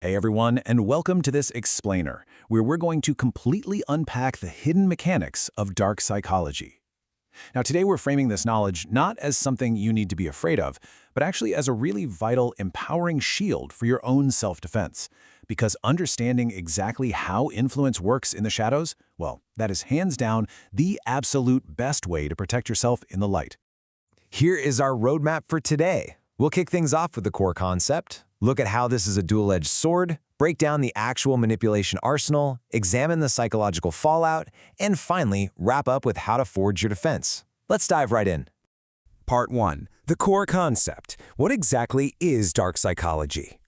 Hey everyone, and welcome to this explainer, where we're going to completely unpack the hidden mechanics of dark psychology. Now today we're framing this knowledge not as something you need to be afraid of, but actually as a really vital, empowering shield for your own self-defense. Because understanding exactly how influence works in the shadows, well, that is hands down the absolute best way to protect yourself in the light. Here is our roadmap for today. We'll kick things off with the core concept, look at how this is a dual-edged sword, break down the actual manipulation arsenal, examine the psychological fallout, and finally, wrap up with how to forge your defense. Let's dive right in. Part 1. The core concept. What exactly is dark psychology?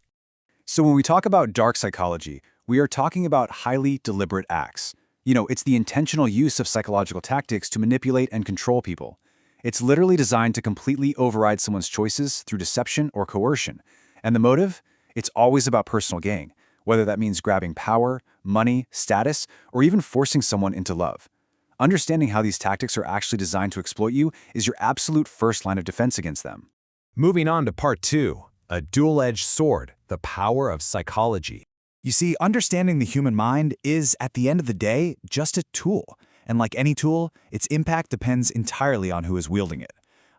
So when we talk about dark psychology, we are talking about highly deliberate acts. It's the intentional use of psychological tactics to manipulate and control people. It's literally designed to completely override someone's choices through deception or coercion. And the motive? It's always about personal gain, whether that means grabbing power, money, status, or even forcing someone into love. Understanding how these tactics are actually designed to exploit you is your absolute first line of defense against them. Moving on to Part 2. A dual-edged sword, the power of psychology. You see, understanding the human mind is, at the end of the day, just a tool. And like any tool, its impact depends entirely on who is wielding it.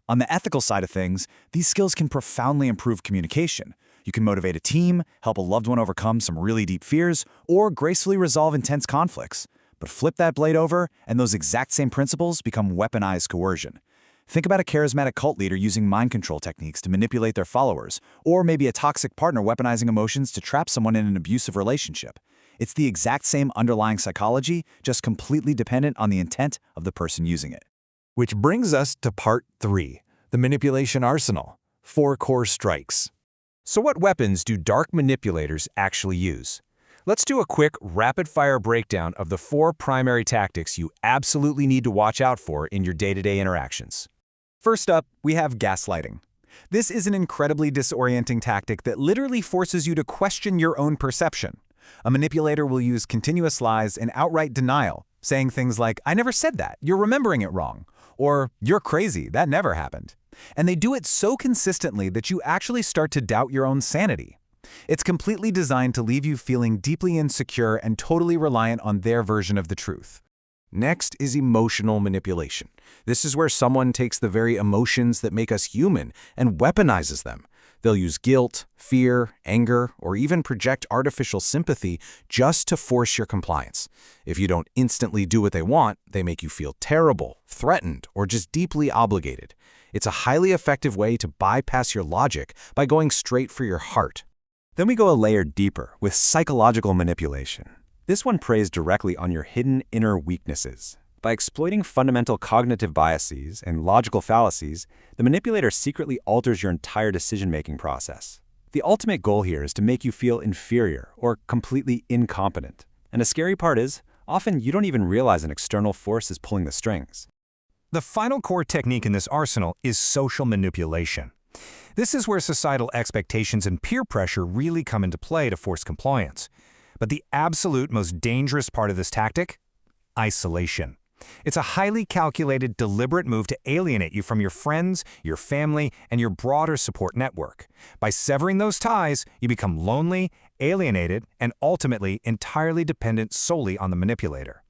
On the ethical side of things, these skills can profoundly improve communication. You can motivate a team, help a loved one overcome some really deep fears, or gracefully resolve intense conflicts. But flip that blade over, and those exact same principles become weaponized coercion. Think about a charismatic cult leader using mind control techniques to manipulate their followers, or maybe a toxic partner weaponizing emotions to trap someone in an abusive relationship. It's the exact same underlying psychology, just completely dependent on the intent of the person using it. Which brings us to Part 3, the manipulation arsenal, 4 core strikes. So what weapons do dark manipulators actually use? Let's do a quick, rapid-fire breakdown of the 4 primary tactics you absolutely need to watch out for in your day-to-day interactions. First up, we have gaslighting. This is an incredibly disorienting tactic that literally forces you to question your own perception. A manipulator will use continuous lies and outright denial, saying things like, "I never said that, you're remembering it wrong," or "You're crazy, that never happened." And they do it so consistently that you actually start to doubt your own sanity. It's completely designed to leave you feeling deeply insecure and totally reliant on their version of the truth. Next is emotional manipulation. This is where someone takes the very emotions that make us human and weaponizes them. They'll use guilt, fear, anger, or even project artificial sympathy just to force your compliance. If you don't instantly do what they want, they make you feel terrible, threatened, or just deeply obligated. It's a highly effective way to bypass your logic by going straight for your heart. Then we go a layer deeper with psychological manipulation. This one preys directly on your hidden inner weaknesses. By exploiting fundamental cognitive biases and logical fallacies, the manipulator secretly alters your entire decision-making process. The ultimate goal here is to make you feel inferior or completely incompetent. And the scary part is, often you don't even realize an external force is pulling the strings. The final core technique in this arsenal is social manipulation. This is where societal expectations and peer pressure really come into play to force compliance. But the absolute most dangerous part of this tactic? Isolation. It's a highly calculated, deliberate move to alienate you from your friends, your family, and your broader support network. By severing those ties, you become lonely, alienated, and ultimately entirely dependent solely on the manipulator.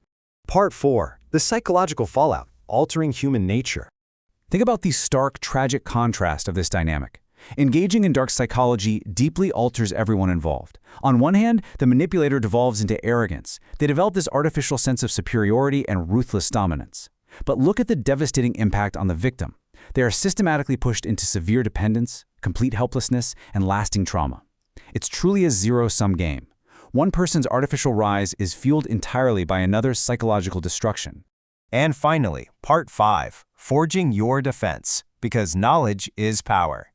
Part 4. The psychological fallout, altering human nature. Think about the stark, tragic contrast of this dynamic. Engaging in dark psychology deeply alters everyone involved. On one hand, the manipulator devolves into arrogance. They develop this artificial sense of superiority and ruthless dominance. But look at the devastating impact on the victim. They are systematically pushed into severe dependence, complete helplessness, and lasting trauma. It's truly a zero-sum game. One person's artificial rise is fueled entirely by another's psychological destruction. And finally, Part 5, Forging Your Defense, because knowledge is power.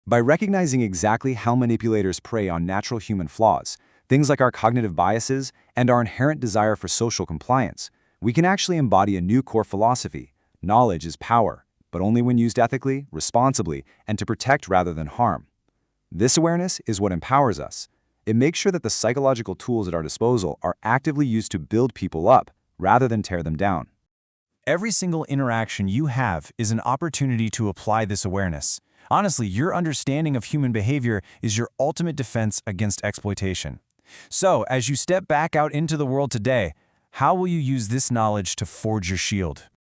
By recognizing exactly how manipulators prey on natural human flaws, things like our cognitive biases and our inherent desire for social compliance, we can actually embody a new core philosophy. Knowledge is power, but only when used ethically, responsibly, and to protect rather than harm. This awareness is what empowers us. It makes sure that the psychological tools at our disposal are actively used to build people up rather than tear them down. Every single interaction you have is an opportunity to apply this awareness. Honestly, your understanding of human behavior is your ultimate defense against exploitation. So, as you step back out into the world today, how will you use this knowledge to forge your shield?